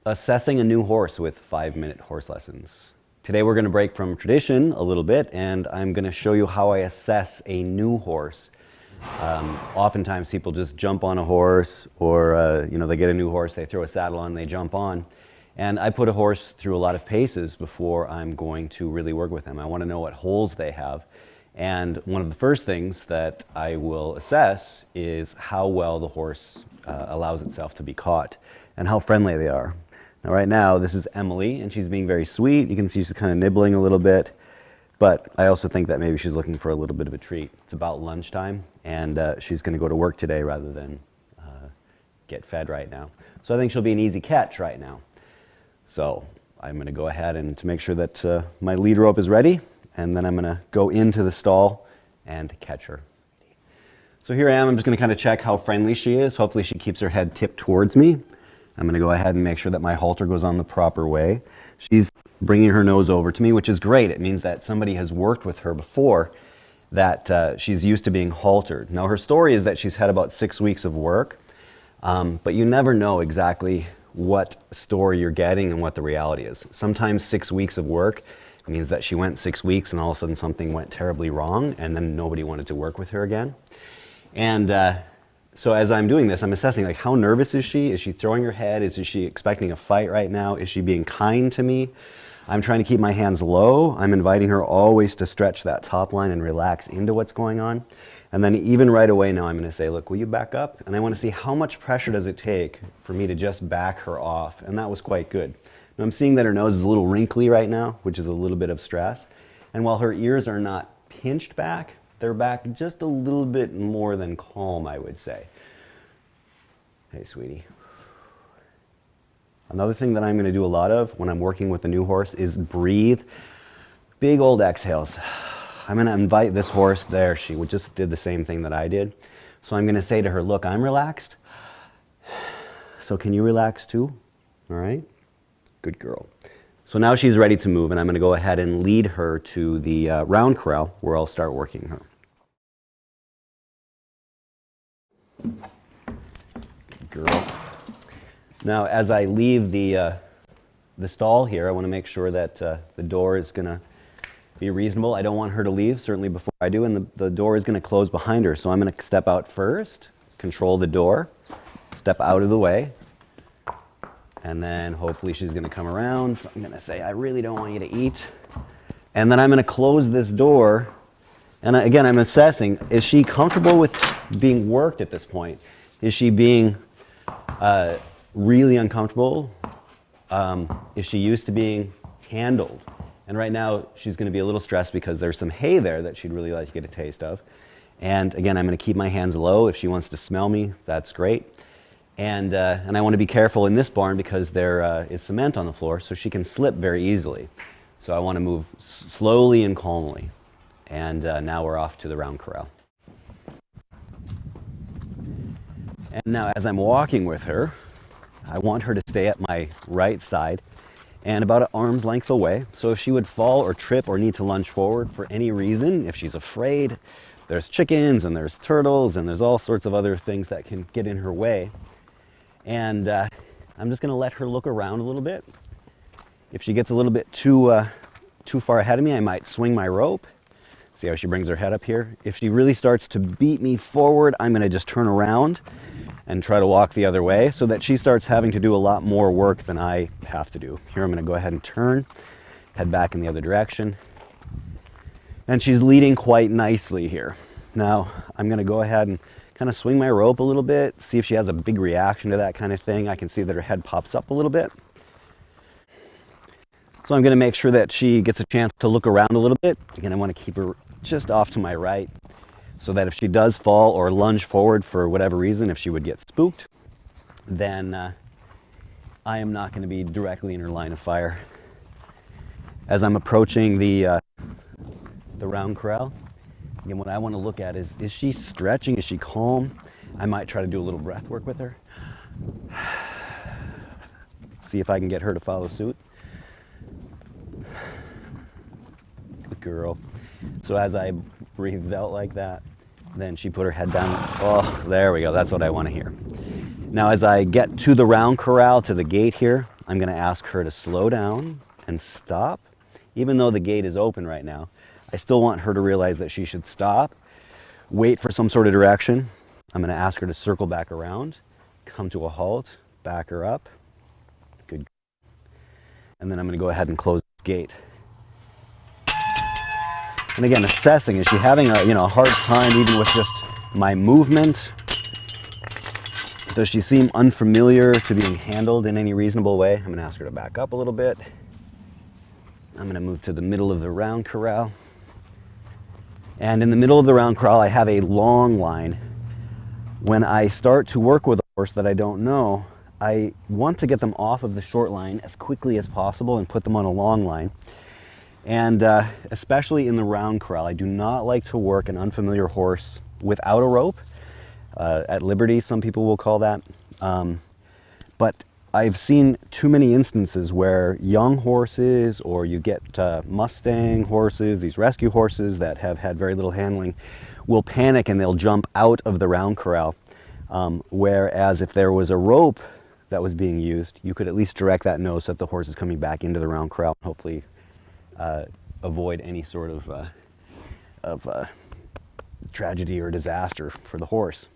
assessing a new horse with 5-minute horse lessons. Today we're going to break from tradition a little bit, and I'm going to show you how I assess a new horse. Oftentimes people just jump on a horse, or they get a new horse, they throw a saddle on, they jump on. And I put a horse through a lot of paces before I'm going to really work with them. I want to know what holes they have. And one of the first things that I will assess is how well the horse allows itself to be caught and how friendly they are. Now right now this is Emily, and she's being very sweet. You can see she's kind of nibbling a little bit, but I also think that maybe she's looking for a little bit of a treat. It's about lunchtime, and she's going to go to work today rather than get fed right now. So I think she'll be an easy catch right now. So I'm going to go ahead and to make sure that my lead rope is ready, and then I'm going to go into the stall and catch her. So here I am. I'm just going to kind of check how friendly she is. Hopefully she keeps her head tipped towards me. I'm going to go ahead and make sure that my halter goes on the proper way. She's bringing her nose over to me, which is great. It means that somebody has worked with her before, that she's used to being haltered. Now her story is that she's had about 6 weeks of work, but you never know exactly what story you're getting and what the reality is. Sometimes 6 weeks of work means that she went 6 weeks and all of a sudden something went terribly wrong, and then nobody wanted to work with her again. And so as I'm doing this, I'm assessing, like, how nervous is she? Is she throwing her head? Is she expecting a fight right now? Is she being kind to me? I'm trying to keep my hands low. I'm inviting her always to stretch that top line and relax into what's going on. And then even right away now I'm going to say, look, will you back up? And I want to see how much pressure does it take for me to just back her off. And that was quite good. Now I'm seeing that her nose is a little wrinkly right now, which is a little bit of stress. And while her ears are not pinched back, they're back just a little bit more than calm, I would say. Hey, sweetie. Another thing that I'm going to do a lot of when I'm working with a new horse is breathe. Big old exhales. I'm going to invite this horse there. She just did the same thing that I did. So I'm going to say to her, look, I'm relaxed. So can you relax too? All right? Good girl. So now she's ready to move, and I'm going to go ahead and lead her to the round corral where I'll start working her. Good girl. Now as I leave the stall here, I want to make sure that the door is going to be reasonable. I don't want her to leave, certainly before I do, and the door is going to close behind her. So I'm going to step out first, control the door, step out of the way, and then hopefully she's going to come around. So I'm going to say, I really don't want you to eat. And then I'm going to close this door. And again, I'm assessing, is she comfortable with being worked at this point? Is she being really uncomfortable? Is she used to being handled? And right now she's going to be a little stressed because there's some hay there that she'd really like to get a taste of. And again, I'm going to keep my hands low. If she wants to smell me, that's great. And I want to be careful in this barn because there is cement on the floor, so she can slip very easily. So I want to move slowly and calmly. And now we're off to the round corral. And now as I'm walking with her, I want her to stay at my right side and about an arm's length away. So if she would fall or trip or need to lunge forward for any reason, if she's afraid, there's chickens and there's turtles and there's all sorts of other things that can get in her way. And I'm just going to let her look around a little bit. If she gets a little bit too far ahead of me, I might swing my rope. See how she brings her head up here? If she really starts to beat me forward, I'm going to just turn around and try to walk the other way so that she starts having to do a lot more work than I have to do. Here I'm going to go ahead and turn, head back in the other direction. And she's leading quite nicely here. Now I'm going to go ahead and kind of swing my rope a little bit, see if she has a big reaction to that kind of thing. I can see that her head pops up a little bit. So I'm going to make sure that she gets a chance to look around a little bit. Again, I want to keep her just off to my right so that if she does fall or lunge forward for whatever reason, if she would get spooked, then I am not going to be directly in her line of fire. As I'm approaching the round corral, again, what I want to look at is she stretching? Is she calm? I might try to do a little breath work with her. See if I can get her to follow suit. Good girl. So as I breathed out like that, then she put her head down. Oh, there we go. That's what I want to hear. Now as I get to the round corral, to the gate here, I'm going to ask her to slow down and stop. Even though the gate is open right now, I still want her to realize that she should stop, wait for some sort of direction. I'm going to ask her to circle back around, come to a halt, back her up. Good. And then I'm going to go ahead and close the gate. And again, assessing, is she having a hard time even with just my movement? Does she seem unfamiliar to being handled in any reasonable way? I'm going to ask her to back up a little bit. I'm going to move to the middle of the round corral. And in the middle of the round corral, I have a long line. When I start to work with a horse that I don't know, I want to get them off of the short line as quickly as possible and put them on a long line. And especially in the round corral, I do not like to work an unfamiliar horse without a rope. At liberty, some people will call that. But I've seen too many instances where young horses, or you get Mustang horses, these rescue horses that have had very little handling, will panic and they'll jump out of the round corral. Whereas if there was a rope that was being used, you could at least direct that nose so that the horse is coming back into the round corral, and hopefully avoid any sort of tragedy or disaster for the horse.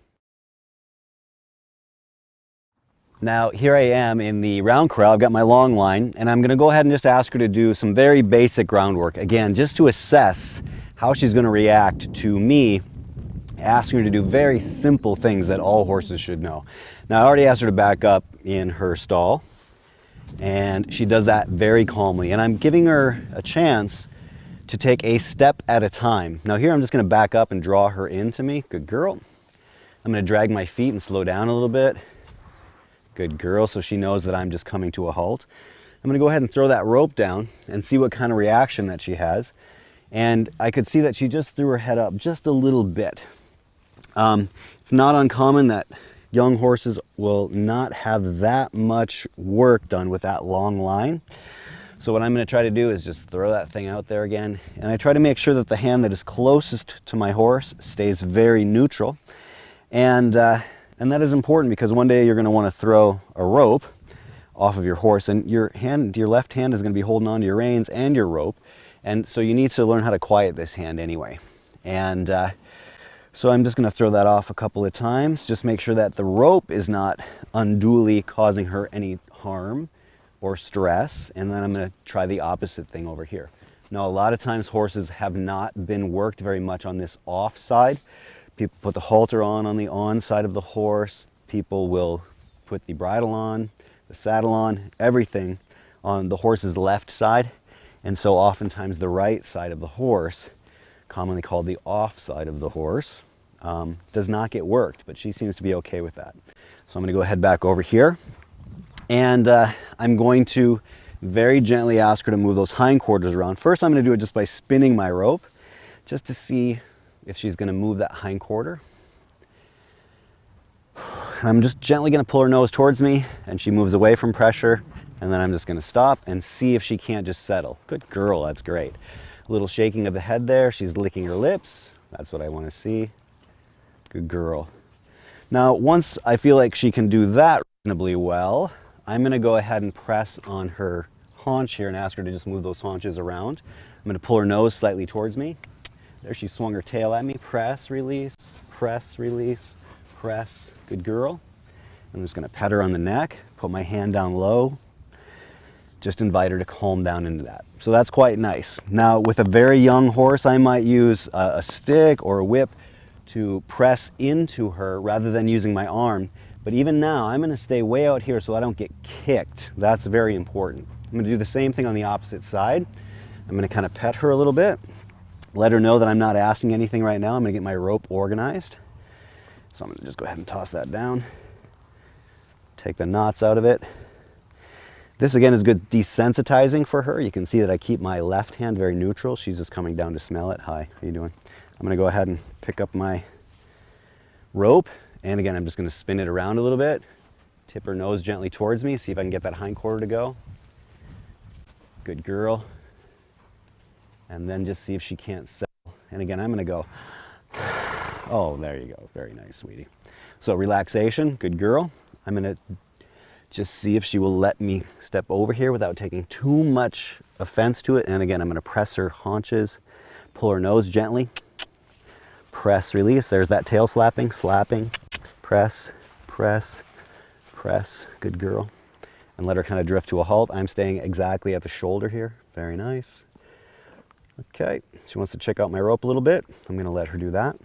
Now here I am in the round corral. I've got my long line, and I'm going to go ahead and just ask her to do some very basic groundwork. Again, just to assess how she's going to react to me asking her to do very simple things that all horses should know. Now I already asked her to back up in her stall, and she does that very calmly, and I'm giving her a chance to take a step at a time. Now here I'm just going to back up and draw her into me. Good girl. I'm going to drag my feet and slow down a little bit. Good girl, so she knows that I'm just coming to a halt. I'm going to go ahead and throw that rope down and see what kind of reaction that she has. And I could see that she just threw her head up just a little bit. It's not uncommon that young horses will not have that much work done with that long line. So what I'm going to try to do is just throw that thing out there again. And I try to make sure that the hand that is closest to my horse stays very neutral. And that is important because one day you're going to want to throw a rope off of your horse, and your left hand is going to be holding on to your reins and your rope. And so you need to learn how to quiet this hand anyway. And so I'm just going to throw that off a couple of times. Just make sure that the rope is not unduly causing her any harm or stress. And then I'm going to try the opposite thing over here. Now, a lot of times horses have not been worked very much on this off side. People put the halter on the on side of the horse. People will put the bridle on, the saddle on, everything on the horse's left side. And so oftentimes the right side of the horse, commonly called the off side of the horse, does not get worked, but she seems to be okay with that. So I'm going to go ahead back over here, and I'm going to very gently ask her to move those hindquarters around. First, I'm going to do it just by spinning my rope, just to see if she's going to move that hindquarter. And I'm just gently going to pull her nose towards me, and she moves away from pressure, and then I'm just going to stop and see if she can't just settle. Good girl, that's great. A little shaking of the head there. She's licking her lips. That's what I want to see. Good girl. Now, once I feel like she can do that reasonably well, I'm going to go ahead and press on her haunch here and ask her to just move those haunches around. I'm going to pull her nose slightly towards me. There, she swung her tail at me. Press, release, press, release, press. Good girl. I'm just going to pet her on the neck, put my hand down low, just invite her to calm down into that. So that's quite nice. Now, with a very young horse, I might use a stick or a whip to press into her rather than using my arm. But even now, I'm going to stay way out here so I don't get kicked. That's very important. I'm going to do the same thing on the opposite side. I'm going to kind of pet her a little bit. Let her know that I'm not asking anything right now. I'm going to get my rope organized. So I'm going to just go ahead and toss that down. Take the knots out of it. This again is good desensitizing for her. You can see that I keep my left hand very neutral. She's just coming down to smell it. Hi, how you doing? I'm going to go ahead and pick up my rope. And again, I'm just going to spin it around a little bit. Tip her nose gently towards me. See if I can get that hindquarter to go. Good girl. And then just see if she can't settle. And again, I'm going to go, oh, there you go. Very nice, sweetie. So relaxation, good girl. I'm going to Just see if she will let me step over here without taking too much offense to it. And again, I'm going to press her haunches, pull her nose gently, press, release. There's that tail slapping, slapping, press, press, press. Good girl. And let her kind of drift to a halt. I'm staying exactly at the shoulder here. Very nice. Okay, she wants to check out my rope a little bit. I'm going to let her do that.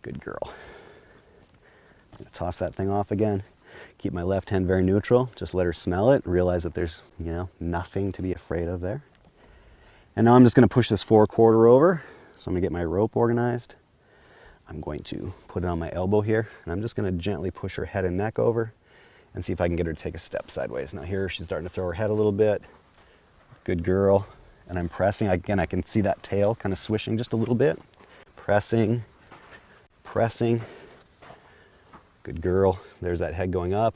Good girl. I'm going to toss that thing off again. Keep my left hand very neutral. Just let her smell it. Realize that there's, you know, nothing to be afraid of there. And now I'm just going to push this 4/4 over. So I'm going to get my rope organized. I'm going to put it on my elbow here. And I'm just going to gently push her head and neck over and see if I can get her to take a step sideways. Now here she's starting to throw her head a little bit. Good girl. And I'm pressing. Again, I can see that tail kind of swishing just a little bit. Pressing, pressing. Good girl. There's that head going up.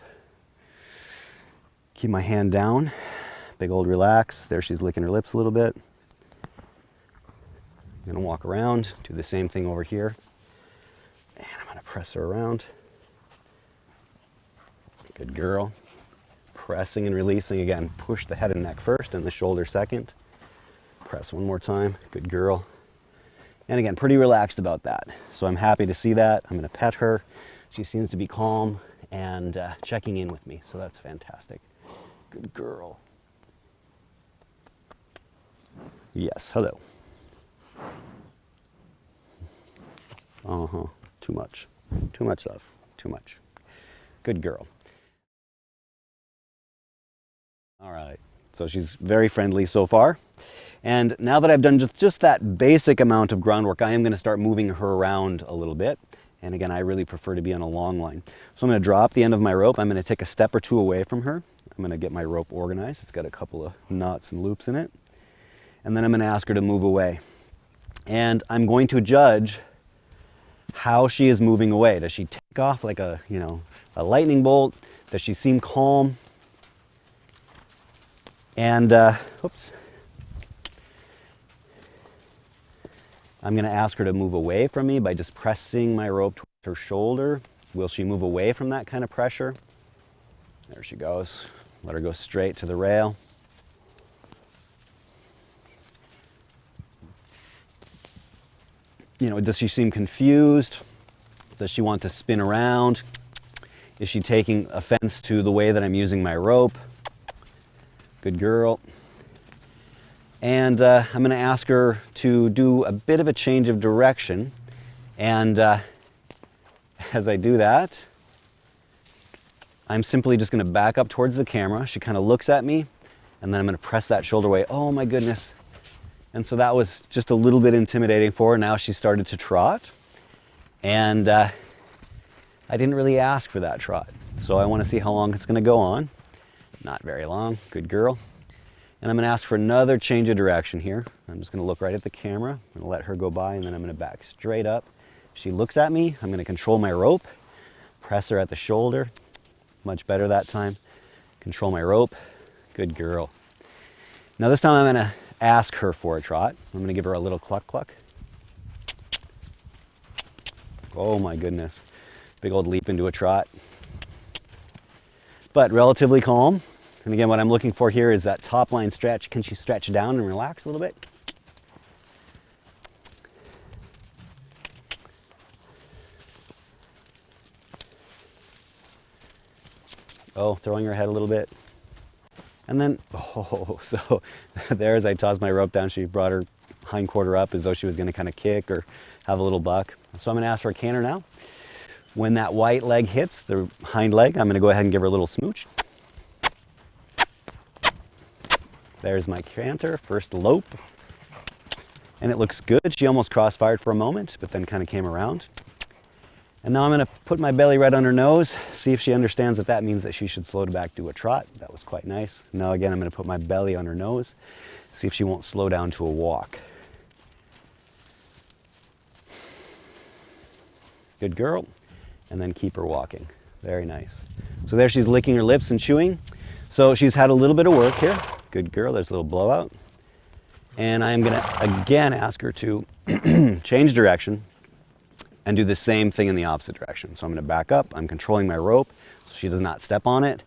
Keep my hand down. Big old relax. There she's licking her lips a little bit. I'm going to walk around, do the same thing over here. And I'm going to press her around. Good girl. Pressing and releasing again. Push the head and neck first and the shoulder second. Press one more time. Good girl. And again, pretty relaxed about that. So I'm happy to see that. I'm going to pet her. She seems to be calm and checking in with me. So that's fantastic. Good girl. Yes, hello. Uh-huh. Too much. Too much love. Too much. Good girl. All right. So she's very friendly so far. And now that I've done just that basic amount of groundwork, I am going to start moving her around a little bit. And again, I really prefer to be on a long line. So I'm going to drop the end of my rope. I'm going to take a step or two away from her. I'm going to get my rope organized. It's got a couple of knots and loops in it. And then I'm going to ask her to move away. And I'm going to judge how she is moving away. Does she take off like a, you know, a lightning bolt? Does she seem calm? And, oops. I'm going to ask her to move away from me by just pressing my rope towards her shoulder. Will she move away from that kind of pressure? There she goes. Let her go straight to the rail. You know, does she seem confused? Does she want to spin around? Is she taking offense to the way that I'm using my rope? Good girl. And I'm going to ask her to do a bit of a change of direction. And as I do that, I'm simply just going to back up towards the camera. She kind of looks at me, and then I'm going to press that shoulder away. Oh my goodness. And so that was just a little bit intimidating for her. Now she started to trot. And I didn't really ask for that trot. So I want to see how long it's going to go on. Not very long. Good girl. And I'm going to ask for another change of direction here. I'm just going to look right at the camera. I'm going to let her go by, and then I'm going to back straight up. If she looks at me, I'm going to control my rope, press her at the shoulder. Much better that time. Control my rope. Good girl. Now this time I'm going to ask her for a trot. I'm going to give her a little cluck cluck. Oh my goodness. Big old leap into a trot. But relatively calm. And again, what I'm looking for here is that top line stretch. Can she stretch down and relax a little bit? Oh, throwing her head a little bit. And then, oh, so there as I tossed my rope down, she brought her hind quarter up as though she was going to kind of kick or have a little buck. So I'm going to ask for a canter now. When that white leg hits the hind leg, I'm going to go ahead and give her a little smooch. There's my canter, first lope. And it looks good. She almost cross-fired for a moment, but then kind of came around. And now I'm going to put my belly right on her nose, see if she understands that that means that she should slow back to a trot. That was quite nice. Now again, I'm going to put my belly on her nose, see if she won't slow down to a walk. Good girl. And then keep her walking. Very nice. So there she's licking her lips and chewing. So she's had a little bit of work here. Good girl. There's a little blowout. And I'm going to again ask her to change direction. and do the same thing in the opposite direction. So I'm going to back up. I'm controlling my rope so she does not step on it.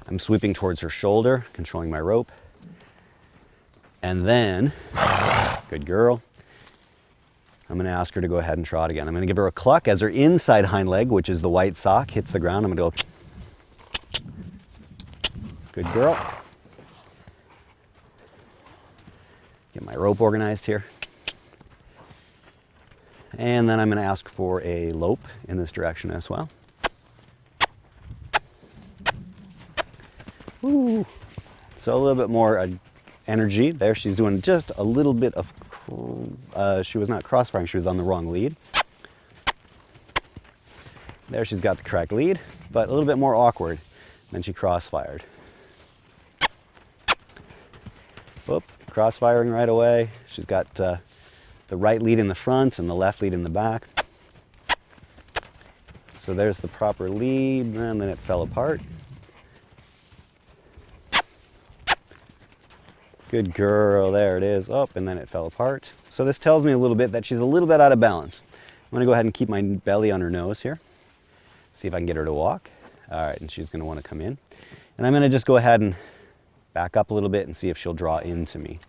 I'm sweeping towards her shoulder, controlling my rope. And then, good girl, I'm going to ask her to go ahead and trot again. I'm going to give her a cluck as her inside hind leg, which is the white sock, hits the ground. I'm going to go, good girl. Get my rope organized here. And then I'm going to ask for a lope in this direction as well. Ooh. So a little bit more energy there. She's doing just a little bit of, she was not crossfiring, she was on the wrong lead. There she's got the correct lead, but a little bit more awkward than she crossfired. Whoop, crossfiring right away. She's got the right lead in the front and the left lead in the back. So there's the proper lead, and then it fell apart. Good girl, there it is. Oh, and then it fell apart. So this tells me a little bit that she's a little bit out of balance. I'm gonna go ahead and keep my belly on her nose here. See if I can get her to walk. All right, and she's gonna wanna come in. And I'm gonna just go ahead and back up a little bit and see if she'll draw into me.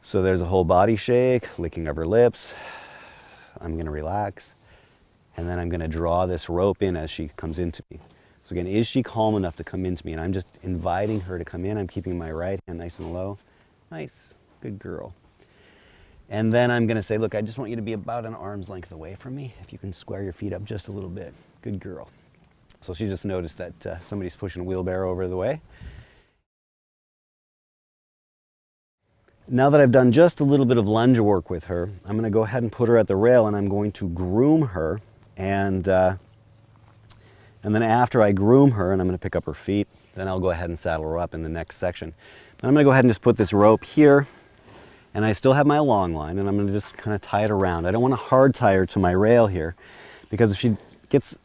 So there's a whole body shake, licking of her lips. I'm gonna relax. And then I'm gonna draw this rope in as she comes into me. So again, is she calm enough to come into me? And I'm just inviting her to come in. I'm keeping my right hand nice and low. Nice, good girl. And then I'm gonna say, look, I just want you to be about an arm's length away from me. If you can square your feet up just a little bit. Good girl. So she just noticed that somebody's pushing a wheelbarrow over the way. Now that I've done just a little bit of lunge work with her, I'm gonna go ahead and put her at the rail and I'm going to groom her. And then after I groom her, and I'm going to pick up her feet, then I'll go ahead and saddle her up in the next section. But I'm going to go ahead and just put this rope here, and I still have my long line, and I'm going to just kind of tie it around. I don't want to hard tie her to my rail here, because if she gets,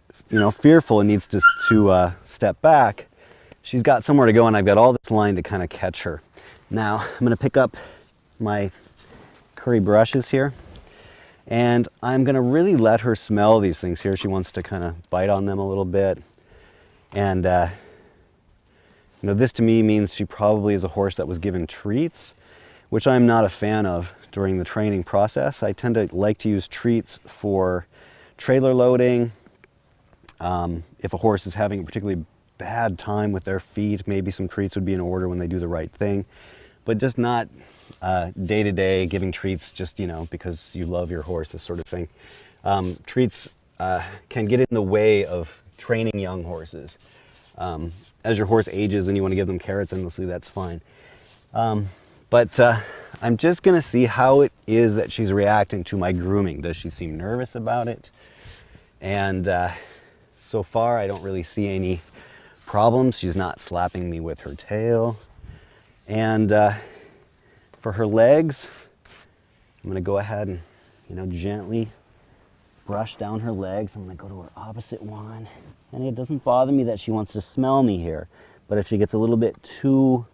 fearful and needs to step back, she's got somewhere to go, and I've got all this line to kind of catch her. Now, I'm going to pick up my curry brushes here. And I'm gonna really let her smell these things here. She wants to kind of bite on them a little bit. And this to me means she probably is a horse that was given treats, which I'm not a fan of during the training process. I tend to like to use treats for trailer loading. If a horse is having a particularly bad time with their feet, maybe some treats would be in order when they do the right thing. But just not day-to-day giving treats just, because you love your horse, this sort of thing. Treats can get in the way of training young horses. As your horse ages and you want to give them carrots endlessly, that's fine. But I'm just going to see how it is that she's reacting to my grooming. Does she seem nervous about it? And so far, I don't really see any problems. She's not slapping me with her tail. And for her legs, I'm gonna go ahead and, gently brush down her legs. I'm gonna go to her opposite one. And it doesn't bother me that she wants to smell me here, but if she gets a little bit too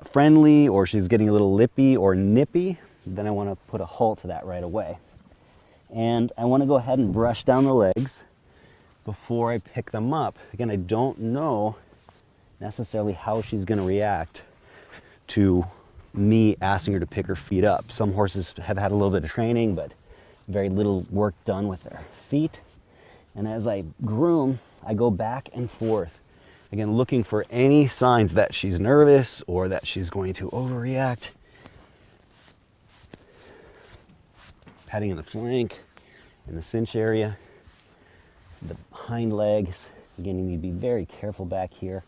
friendly, or she's getting a little lippy or nippy, then I wanna put a halt to that right away. And I wanna go ahead and brush down the legs before I pick them up. Again, I don't know necessarily how she's gonna react to me asking her to pick her feet up. Some horses have had a little bit of training, but very little work done with their feet. And as I groom, I go back and forth, again, looking for any signs that she's nervous or that she's going to overreact. Patting in the flank, in the cinch area, the hind legs. Again, you need to be very careful back here.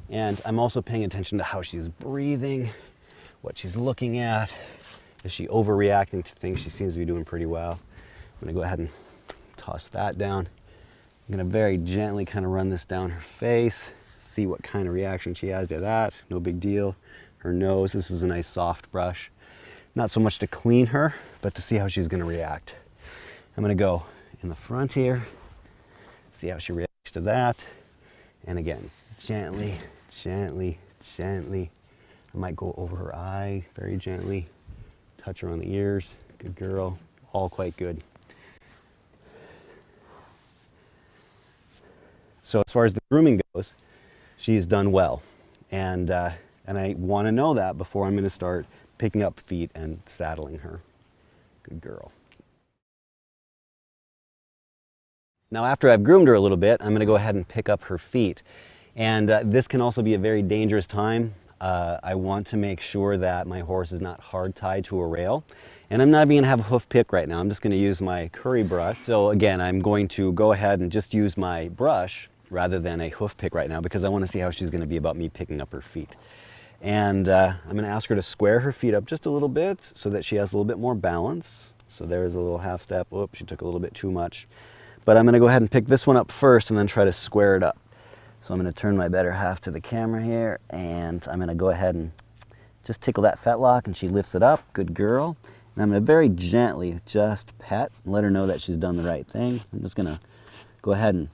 And I'm also paying attention to how she's breathing, what she's looking at. Is she overreacting to things? She seems to be doing pretty well. I'm gonna go ahead and toss that down. I'm gonna very gently kind of run this down her face, see what kind of reaction she has to that. No big deal. Her nose, this is a nice soft brush. Not so much to clean her, but to see how she's gonna react. I'm gonna go in the front here, see how she reacts to that. And again, gently, gently, gently. I might go over her eye very gently, touch her on the ears. Good girl, all quite good. So as far as the grooming goes, she's done well. And I want to know that before I'm going to start picking up feet and saddling her. Good girl. Now after I've groomed her a little bit, I'm going to go ahead and pick up her feet. And this can also be a very dangerous time. I want to make sure that my horse is not hard tied to a rail. And I'm not even going to have a hoof pick right now. I'm just going to use my curry brush. So again, I'm going to go ahead and just use my brush rather than a hoof pick right now because I want to see how she's going to be about me picking up her feet. And I'm going to ask her to square her feet up just a little bit so that she has a little bit more balance. So there's a little half step. Oops, she took a little bit too much. But I'm going to go ahead and pick this one up first and then try to square it up. So I'm going to turn my better half to the camera here, and I'm going to go ahead and just tickle that fetlock, and she lifts it up. Good girl. And I'm going to very gently just pet and let her know that she's done the right thing. I'm just going to go ahead and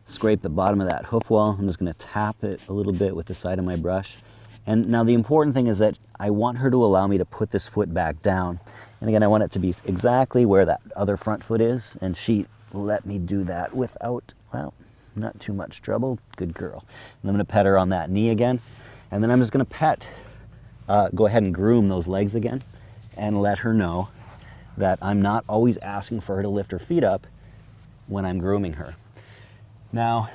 scrape the bottom of that hoof wall. I'm just going to tap it a little bit with the side of my brush. And now the important thing is that I want her to allow me to put this foot back down. And again, I want it to be exactly where that other front foot is, and she let me do that without, well, not too much trouble. Good girl. And I'm going to pet her on that knee again. And then I'm just going to go ahead and groom those legs again and let her know that I'm not always asking for her to lift her feet up when I'm grooming her. Now,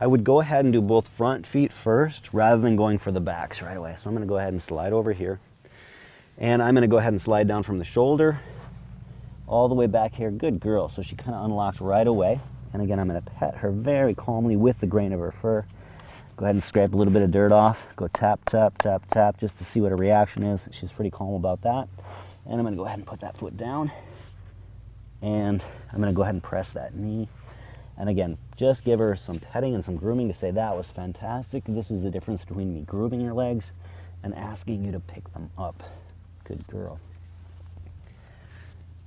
I would go ahead and do both front feet first rather than going for the backs right away. So I'm going to go ahead and slide over here. And I'm going to go ahead and slide down from the shoulder all the way back here. Good girl. So she kind of unlocked right away. And again, I'm going to pet her very calmly with the grain of her fur. Go ahead and scrape a little bit of dirt off. Go tap, tap, tap, tap, just to see what her reaction is. She's pretty calm about that. And I'm going to go ahead and put that foot down. And I'm going to go ahead and press that knee. And again, just give her some petting and some grooming to say that was fantastic. This is the difference between me grooming your legs and asking you to pick them up. Good girl.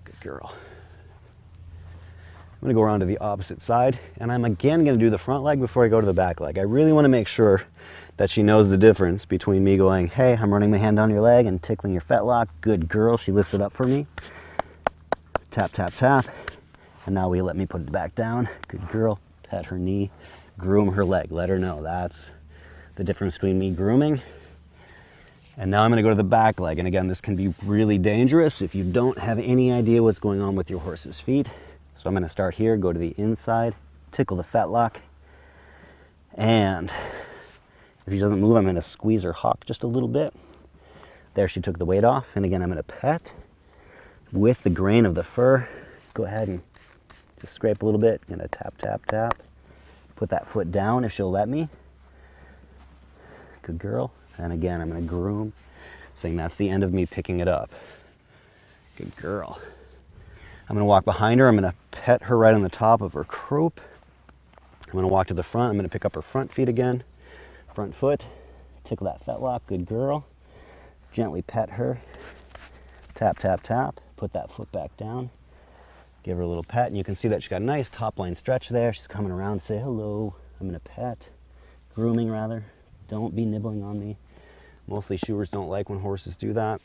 Good girl. I'm going to go around to the opposite side, and I'm again going to do the front leg before I go to the back leg. I really want to make sure that she knows the difference between me going, hey, I'm running my hand down your leg, and tickling your fetlock. Good girl. She lifts it up for me. Tap, tap, tap. And now we let me put it back down. Good girl. Pet her knee. Groom her leg. Let her know that's the difference between me grooming. And now I'm going to go to the back leg. And again, this can be really dangerous if you don't have any idea what's going on with your horse's feet. So I'm going to start here, go to the inside, tickle the fetlock. And if she doesn't move, I'm going to squeeze her hock just a little bit. There, she took the weight off. And again, I'm going to pet with the grain of the fur. Go ahead and just scrape a little bit. I'm going to tap, tap, tap. Put that foot down if she'll let me. Good girl. And again, I'm going to groom, saying that's the end of me picking it up. Good girl. I'm going to walk behind her. I'm going to pet her right on the top of her croup. I'm going to walk to the front. I'm going to pick up her front feet again. Front foot. Tickle that fetlock. Good girl. Gently pet her. Tap, tap, tap. Put that foot back down. Give her a little pet. And you can see that she's got a nice top line stretch there. She's coming around to say hello. I'm going to pet. Grooming, rather. Don't be nibbling on me. Mostly shoers don't like when horses do that.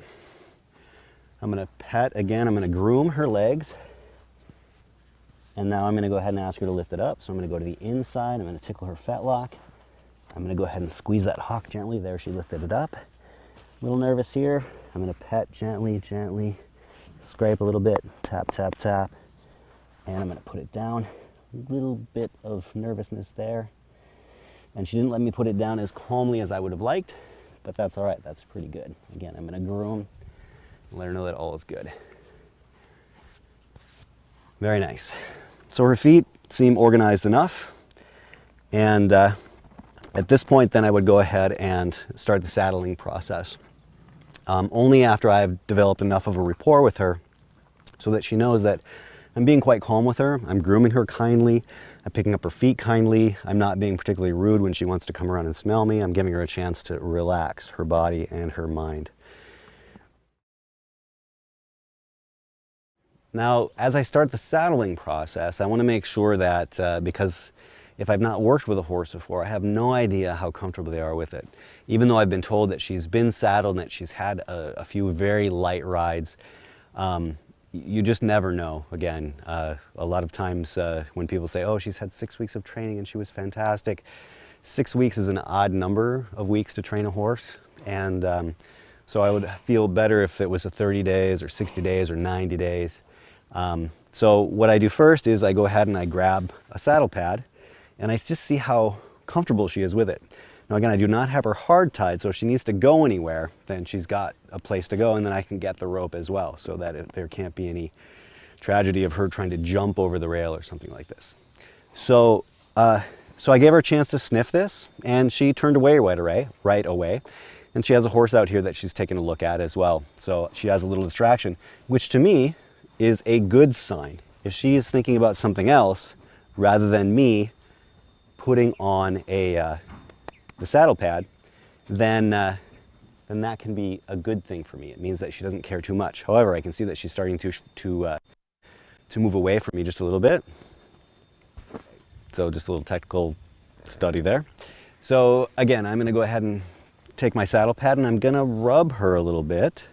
I'm going to pet again. I'm going to groom her legs. And now I'm going to go ahead and ask her to lift it up. So I'm going to go to the inside. I'm going to tickle her fetlock. I'm going to go ahead and squeeze that hock gently. There, she lifted it up. A little nervous here. I'm going to pet gently, gently. Scrape a little bit. Tap, tap, tap. And I'm going to put it down. A little bit of nervousness there. And she didn't let me put it down as calmly as I would have liked. But that's all right. That's pretty good. Again, I'm going to groom. Let her know that all is good. Very nice. So her feet seem organized enough. And at this point, then I would go ahead and start the saddling process. Only after I've developed enough of a rapport with her so that she knows that I'm being quite calm with her. I'm grooming her kindly. I'm picking up her feet kindly. I'm not being particularly rude when she wants to come around and smell me. I'm giving her a chance to relax her body and her mind. Now, as I start the saddling process, I want to make sure that because if I've not worked with a horse before, I have no idea how comfortable they are with it. Even though I've been told that she's been saddled and that she's had a few very light rides, you just never know. Again, a lot of times when people say, oh, she's had 6 weeks of training and she was fantastic, 6 weeks is an odd number of weeks to train a horse. And so I would feel better if it was a 30 days or 60 days or 90 days. So what I do first is I go ahead and I grab a saddle pad and I just see how comfortable she is with it. Now again, I do not have her hard tied, so if she needs to go anywhere, then she's got a place to go, and then I can get the rope as well, so that there can't be any tragedy of her trying to jump over the rail or something like this. So, so I gave her a chance to sniff this, and she turned away right away. And she has a horse out here that she's taking a look at as well. So she has a little distraction, which to me is a good sign. If she is thinking about something else rather than me putting on the saddle pad, then that can be a good thing for me. It means that she doesn't care too much. However, I can see that she's starting to move away from me just a little bit. So just a little technical study there. So again, I'm going to go ahead and take my saddle pad and I'm going to rub her a little bit.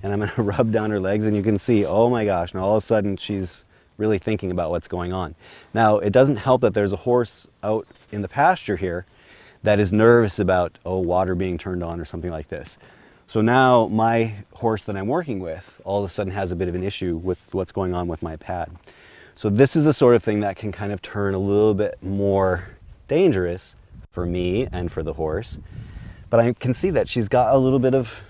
And I'm going to rub down her legs, and you can see, oh my gosh, now all of a sudden she's really thinking about what's going on. Now, it doesn't help that there's a horse out in the pasture here that is nervous about, oh, water being turned on or something like this. So now my horse that I'm working with all of a sudden has a bit of an issue with what's going on with my pad. So this is the sort of thing that can kind of turn a little bit more dangerous for me and for the horse. But I can see that she's got a little bit of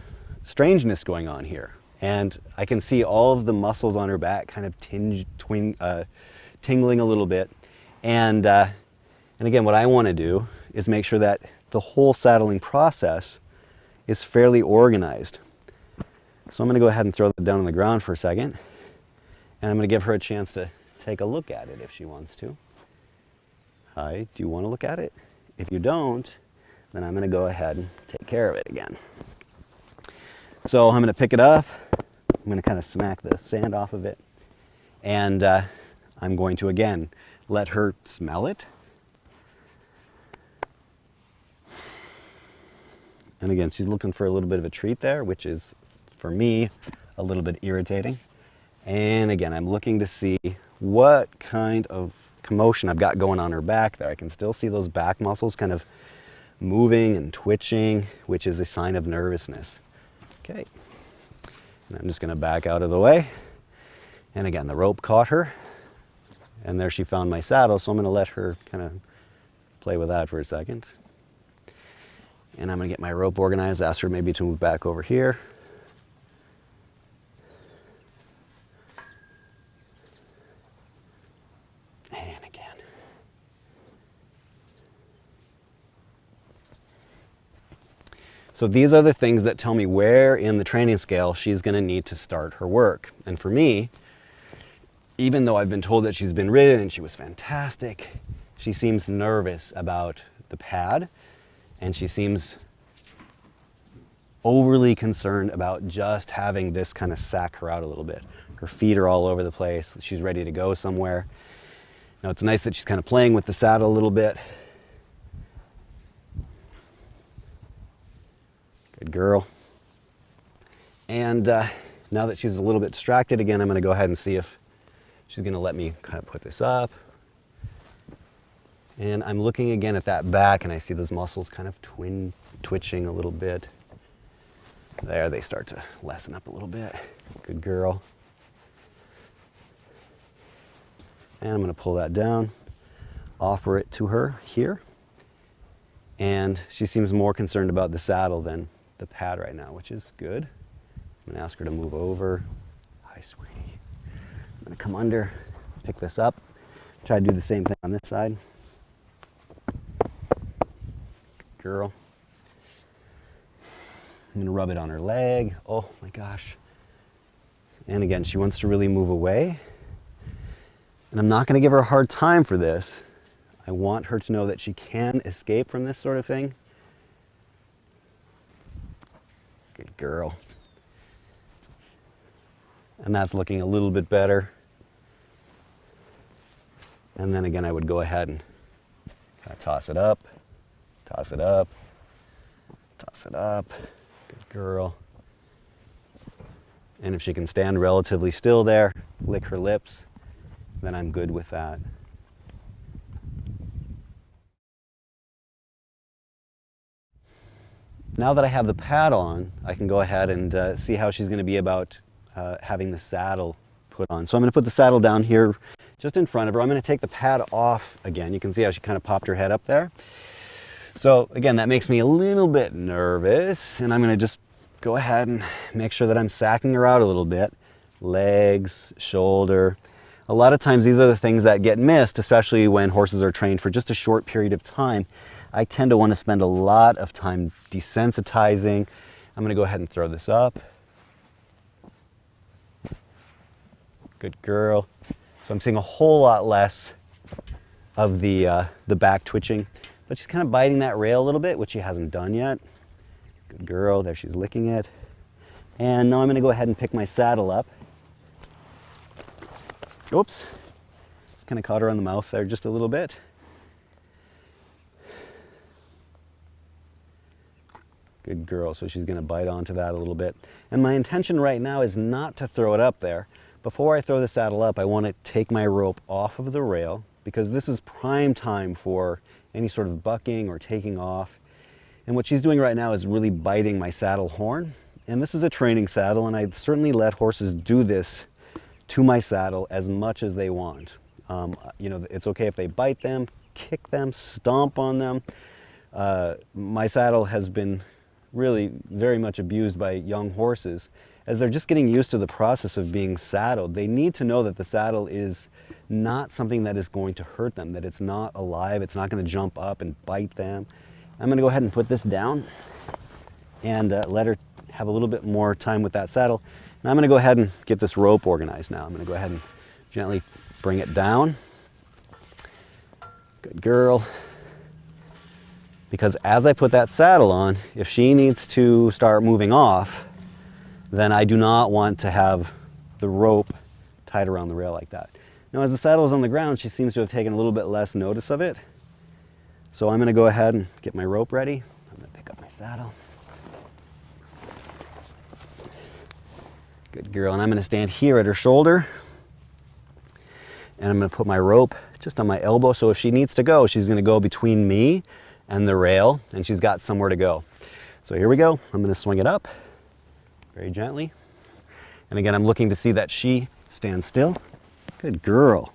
strangeness going on here. And I can see all of the muscles on her back kind of tingling a little bit. And again, what I want to do is make sure that the whole saddling process is fairly organized. So I'm going to go ahead and throw that down on the ground for a second. And I'm going to give her a chance to take a look at it if she wants to. Hi, do you want to look at it? If you don't, then I'm going to go ahead and take care of it again. So I'm going to pick it up. I'm going to kind of smack the sand off of it. And I'm going to, again, let her smell it. And again, she's looking for a little bit of a treat there, which is, for me, a little bit irritating. And again, I'm looking to see what kind of commotion I've got going on her back there. I can still see those back muscles kind of moving and twitching, which is a sign of nervousness. Okay, and I'm just going to back out of the way. And again, the rope caught her, and there she found my saddle, so I'm going to let her kind of play with that for a second. And I'm going to get my rope organized, ask her maybe to move back over here. And again. So these are the things that tell me where in the training scale she's going to need to start her work. And for me, even though I've been told that she's been ridden and she was fantastic, she seems nervous about the pad. And she seems overly concerned about just having this kind of sack her out a little bit. Her feet are all over the place. She's ready to go somewhere. Now it's nice that she's kind of playing with the saddle a little bit. Good girl. And now that she's a little bit distracted, again, I'm going to go ahead and see if she's going to let me kind of put this up. And I'm looking again at that back, and I see those muscles kind of twitching a little bit. There, they start to lessen up a little bit. Good girl. And I'm going to pull that down, offer it to her here. And she seems more concerned about the saddle than the pad right now, which is good. I'm going to ask her to move over. Hi, sweetie. I'm going to come under, pick this up, try to do the same thing on this side. Girl. I'm going to rub it on her leg. Oh my gosh. And again, she wants to really move away. And I'm not going to give her a hard time for this. I want her to know that she can escape from this sort of thing. Good girl. And that's looking a little bit better. And then again, I would go ahead and kind of toss it up. Toss it up, toss it up, good girl. And if she can stand relatively still there, lick her lips, then I'm good with that. Now that I have the pad on, I can go ahead and see how she's going to be about having the saddle put on. So I'm going to put the saddle down here just in front of her. I'm going to take the pad off again. You can see how she kind of popped her head up there. So again, that makes me a little bit nervous, and I'm going to just go ahead and make sure that I'm sacking her out a little bit. Legs, shoulder. A lot of times these are the things that get missed, especially when horses are trained for just a short period of time. I tend to want to spend a lot of time desensitizing. I'm going to go ahead and throw this up. Good girl. So I'm seeing a whole lot less of the back twitching, but she's kind of biting that rail a little bit, which she hasn't done yet. Good girl. There, she's licking it. And now I'm going to go ahead and pick my saddle up. Oops. Just kind of caught her on the mouth there just a little bit. Good girl. So she's going to bite onto that a little bit. And my intention right now is not to throw it up there. Before I throw the saddle up, I want to take my rope off of the rail, because this is prime time for any sort of bucking or taking off. And what she's doing right now is really biting my saddle horn. And this is a training saddle, and I certainly let horses do this to my saddle as much as they want. You know, it's okay if they bite them, kick them, stomp on them. My saddle has been really very much abused by young horses. As they're just getting used to the process of being saddled, they need to know that the saddle is not something that is going to hurt them, that it's not alive, it's not going to jump up and bite them. I'm going to go ahead and put this down and let her have a little bit more time with that saddle. And I'm going to go ahead and get this rope organized now. I'm going to go ahead and gently bring it down. Good girl. Because as I put that saddle on, if she needs to start moving off, then I do not want to have the rope tied around the rail like that. Now, as the saddle is on the ground, she seems to have taken a little bit less notice of it. So I'm going to go ahead and get my rope ready. I'm going to pick up my saddle. Good girl. And I'm going to stand here at her shoulder. And I'm going to put my rope just on my elbow. So if she needs to go, she's going to go between me and the rail, and she's got somewhere to go. So here we go. I'm going to swing it up very gently. And again, I'm looking to see that she stands still. Good girl.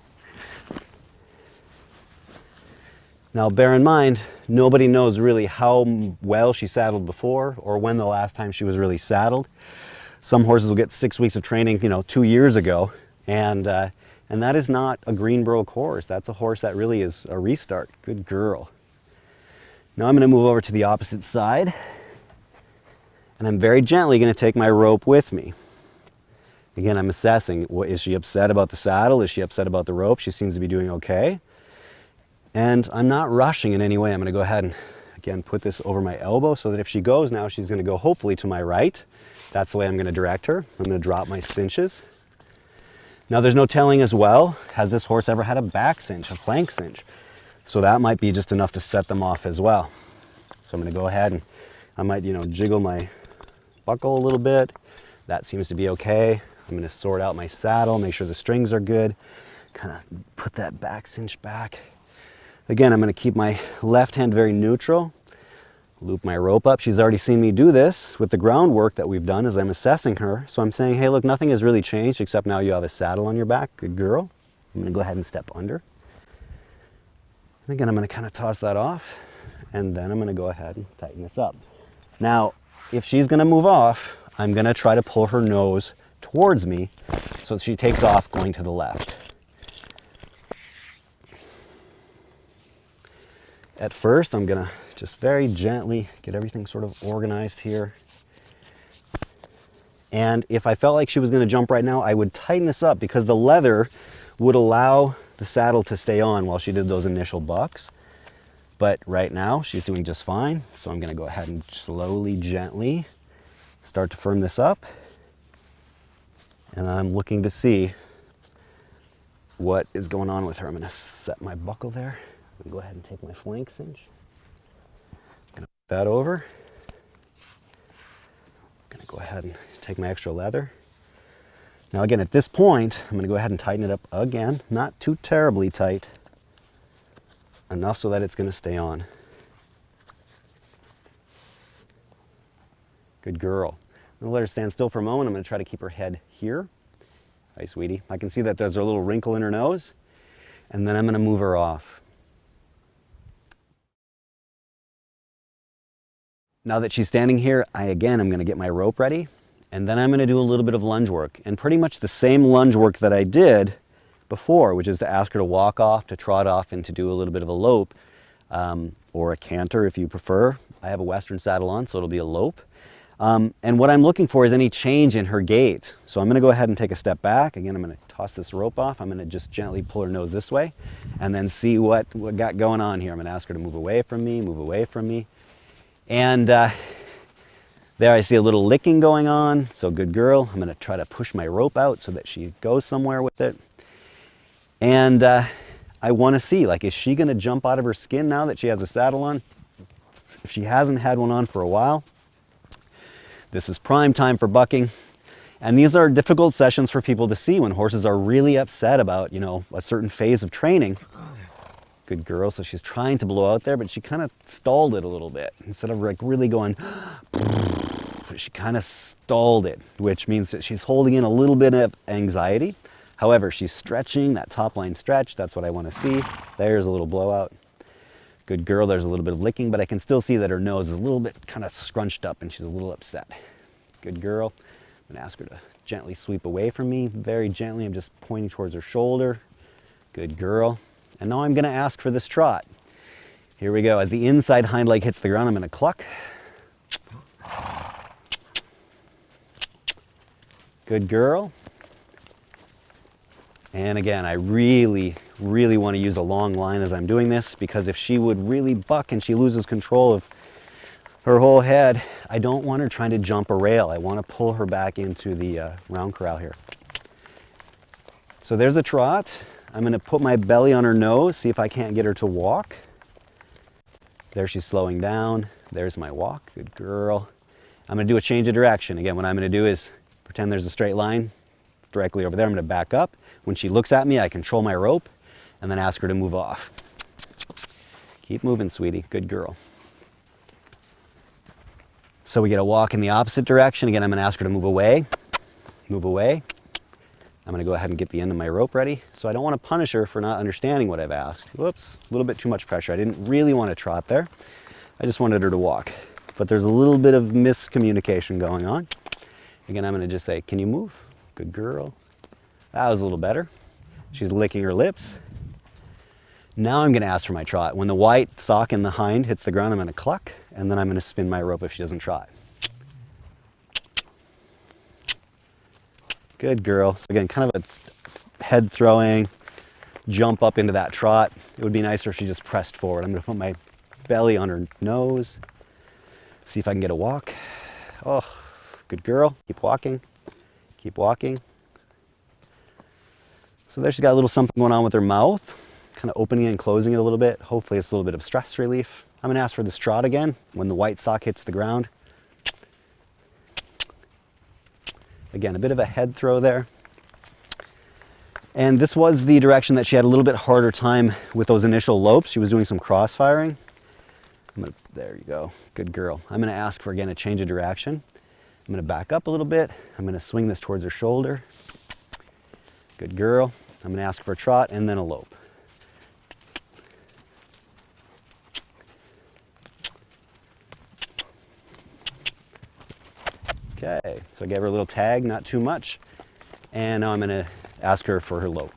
Now, bear in mind, nobody knows really how well she saddled before or when the last time she was really saddled. Some horses will get 6 weeks of training, 2 years ago, and that is not a Greenbroke horse. That's a horse that really is a restart. Good girl. Now I'm going to move over to the opposite side, and I'm very gently going to take my rope with me. Again, I'm assessing, is she upset about the saddle? Is she upset about the rope? She seems to be doing okay. And I'm not rushing in any way. I'm going to go ahead and, again, put this over my elbow so that if she goes now, she's going to go hopefully to my right. That's the way I'm going to direct her. I'm going to drop my cinches. Now, there's no telling as well, has this horse ever had a back cinch, a flank cinch? So that might be just enough to set them off as well. So I'm going to go ahead and I might, jiggle my buckle a little bit. That seems to be okay. I'm going to sort out my saddle, make sure the strings are good, kind of put that back cinch back. Again, I'm going to keep my left hand very neutral, loop my rope up. She's already seen me do this with the groundwork that we've done as I'm assessing her. So I'm saying, hey, look, nothing has really changed except now you have a saddle on your back. Good girl. I'm going to go ahead and step under. And again, I'm going to kind of toss that off, and then I'm going to go ahead and tighten this up. Now, if she's going to move off, I'm going to try to pull her nose towards me so that she takes off going to the left. At first, I'm going to just very gently get everything sort of organized here. And if I felt like she was going to jump right now, I would tighten this up because the leather would allow the saddle to stay on while she did those initial bucks. But right now, she's doing just fine. So I'm going to go ahead and slowly, gently start to firm this up. And I'm looking to see what is going on with her. I'm going to set my buckle there. I'm going to go ahead and take my flank cinch. I'm going to put that over. I'm going to go ahead and take my extra leather. Now again, at this point, I'm going to go ahead and tighten it up again, not too terribly tight, enough so that it's going to stay on. Good girl. I'm going to let her stand still for a moment. I'm going to try to keep her head here. Hi, sweetie. I can see that there's a little wrinkle in her nose, and then I'm going to move her off. Now that she's standing here, I'm going to get my rope ready, and then I'm going to do a little bit of lunge work, and pretty much the same lunge work that I did before, which is to ask her to walk off, to trot off, and to do a little bit of a lope, or a canter if you prefer. I have a Western saddle on, so it'll be a lope. And what I'm looking for is any change in her gait. So I'm going to go ahead and take a step back. Again, I'm going to toss this rope off. I'm going to just gently pull her nose this way, and then see what got going on here. I'm going to ask her to move away from me, move away from me. And there I see a little licking going on, so good girl. I'm going to try to push my rope out so that she goes somewhere with it. And I want to see, like, is she going to jump out of her skin now that she has a saddle on? If she hasn't had one on for a while, this is prime time for bucking. And these are difficult sessions for people to see when horses are really upset about, a certain phase of training. Good girl. So she's trying to blow out there, but she kind of stalled it a little bit. Instead of like really going, she kind of stalled it, which means that she's holding in a little bit of anxiety. However, she's stretching, that top line stretch. That's what I want to see. There's a little blowout. Good girl. There's a little bit of licking, but I can still see that her nose is a little bit kind of scrunched up and she's a little upset. Good girl. I'm going to ask her to gently sweep away from me. Very gently. I'm just pointing towards her shoulder. Good girl. And now I'm going to ask for this trot. Here we go. As the inside hind leg hits the ground, I'm going to cluck. Good girl. And again, I really want to use a long line as I'm doing this, because if she would really buck and she loses control of her whole head, I don't want her trying to jump a rail. I want to pull her back into the round corral here. So there's a trot. I'm going to put my belly on her nose, see if I can't get her to walk. There she's slowing down. There's my walk. Good girl. I'm going to do a change of direction. Again, what I'm going to do is pretend there's a straight line directly over there. I'm going to back up. When she looks at me, I control my rope and then ask her to move off. Keep moving, sweetie. Good girl. So we get a walk in the opposite direction. Again, I'm going to ask her to move away. Move away. I'm going to go ahead and get the end of my rope ready. So I don't want to punish her for not understanding what I've asked. Whoops, a little bit too much pressure. I didn't really want to trot there. I just wanted her to walk. But there's a little bit of miscommunication going on. Again, I'm going to just say, can you move? Good girl. That was a little better. She's licking her lips. Now I'm going to ask for my trot. When the white sock in the hind hits the ground, I'm going to cluck, and then I'm going to spin my rope if she doesn't trot. Good girl. So again, kind of a head throwing, jump up into that trot. It would be nicer if she just pressed forward. I'm going to put my belly on her nose, see if I can get a walk. Oh, good girl. Keep walking. Keep walking. So there she's got a little something going on with her mouth, kind of opening and closing it a little bit. Hopefully it's a little bit of stress relief. I'm going to ask for this trot again when the white sock hits the ground. Again, a bit of a head throw there. And this was the direction that she had a little bit harder time with those initial lopes. She was doing some cross firing. There you go. Good girl. I'm going to ask for, again, a change of direction. I'm going to back up a little bit. I'm going to swing this towards her shoulder. Good girl. I'm going to ask for a trot and then a lope. Okay, so I gave her a little tag, not too much. And now I'm going to ask her for her lope.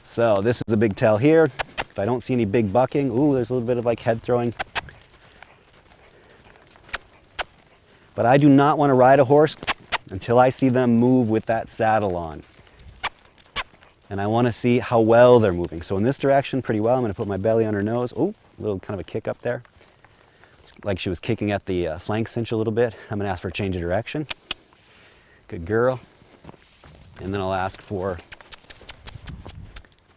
So this is a big tell here. If I don't see any big bucking, ooh, there's a little bit of like head throwing. But I do not want to ride a horse until I see them move with that saddle on. And I want to see how well they're moving. So in this direction, pretty well. I'm going to put my belly on her nose. Ooh, a little kind of a kick up there. Like she was kicking at the flank cinch a little bit. I'm going to ask for a change of direction. Good girl. And then I'll ask for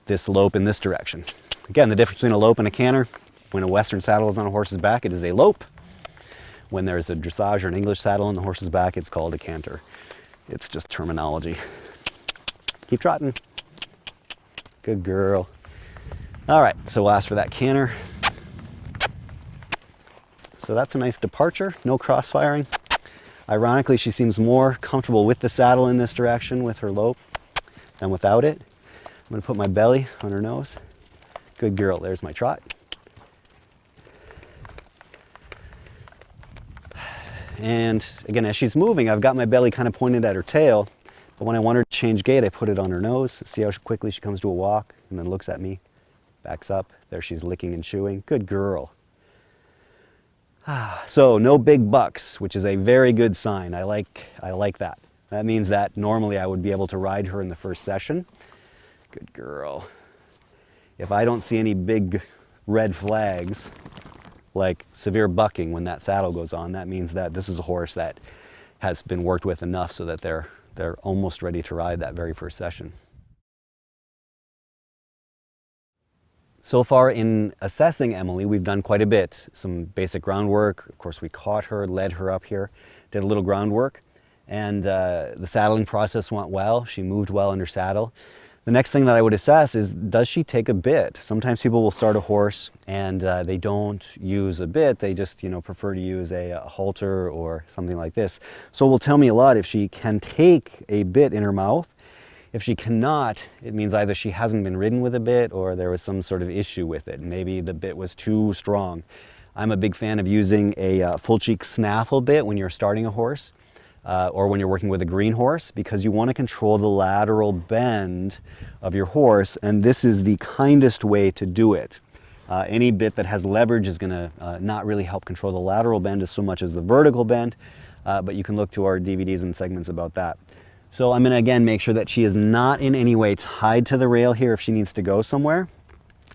this lope in this direction. Again, the difference between a lope and a canter, when a Western saddle is on a horse's back, it is a lope. When there's a dressage or an English saddle on the horse's back, it's called a canter. It's just terminology. Keep trotting. Good girl. All right, so we'll ask for that canter. So that's a nice departure, no crossfiring. Ironically, she seems more comfortable with the saddle in this direction with her lope than without it. I'm gonna put my belly on her nose. Good girl, there's my trot. And again, as she's moving, I've got my belly kind of pointed at her tail, but when I want her to change gait, I put it on her nose. See how quickly she comes to a walk and then looks at me, backs up. There she's licking and chewing. Good girl. So no big bucks, which is a very good sign. I like that. That means that normally I would be able to ride her in the first session. Good girl. If I don't see any big red flags, like severe bucking when that saddle goes on, that means that this is a horse that has been worked with enough so that they're almost ready to ride that very first session. So far in assessing Emily, we've done quite a bit. Some basic groundwork. Of course, we caught her, led her up here, did a little groundwork, and the saddling process went well. She moved well under saddle. The next thing that I would assess is, does she take a bit? Sometimes people will start a horse and they don't use a bit. They just, prefer to use a halter or something like this. So it will tell me a lot if she can take a bit in her mouth. If she cannot, it means either she hasn't been ridden with a bit or there was some sort of issue with it. Maybe the bit was too strong. I'm a big fan of using a full cheek snaffle bit when you're starting a horse or when you're working with a green horse, because you want to control the lateral bend of your horse, and this is the kindest way to do it. Any bit that has leverage is going to not really help control the lateral bend as so much as the vertical bend, but you can look to our DVDs and segments about that. So I'm going to again make sure that she is not in any way tied to the rail here if she needs to go somewhere.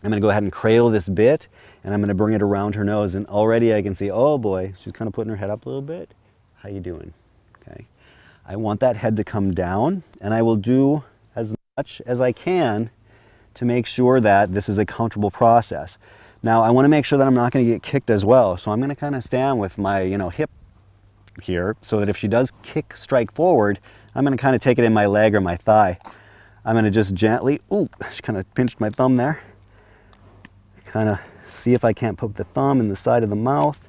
I'm going to go ahead and cradle this bit, and I'm going to bring it around her nose, and already I can see, oh boy, she's kind of putting her head up a little bit. How you doing? Okay. I want that head to come down, and I will do as much as I can to make sure that this is a comfortable process. Now I want to make sure that I'm not going to get kicked as well, so I'm going to kind of stand with my hip here so that if she does strike forward, I'm going to kind of take it in my leg or my thigh. I'm going to just gently, ooh, she kind of pinched my thumb there. Kind of see if I can't put the thumb in the side of the mouth.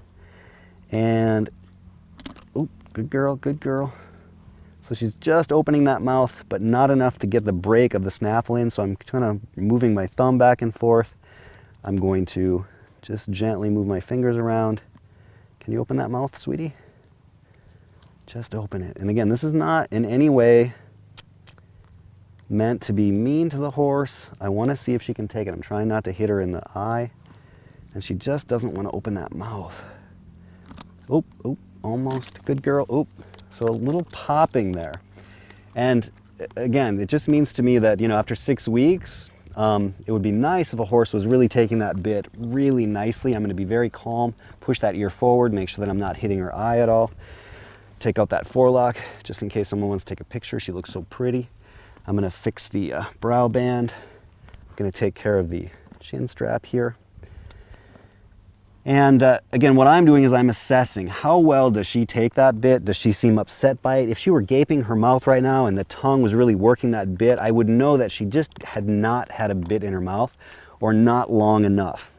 And, ooh, good girl, good girl. So she's just opening that mouth, but not enough to get the break of the snaffle in. So I'm kind of moving my thumb back and forth. I'm going to just gently move my fingers around. Can you open that mouth, sweetie? Just open it. And again, this is not in any way meant to be mean to the horse. I want to see if she can take it. I'm trying not to hit her in the eye. And she just doesn't want to open that mouth. Oop, oop, almost. Good girl. Oop. So a little popping there. And again, it just means to me that, after 6 weeks, it would be nice if a horse was really taking that bit really nicely. I'm going to be very calm, push that ear forward, make sure that I'm not hitting her eye at all. Take out that forelock, just in case someone wants to take a picture. She looks so pretty. I'm going to fix the brow band. I'm going to take care of the chin strap here. And again, what I'm doing is I'm assessing how well does she take that bit? Does she seem upset by it? If she were gaping her mouth right now and the tongue was really working that bit, I would know that she just had not had a bit in her mouth or not long enough.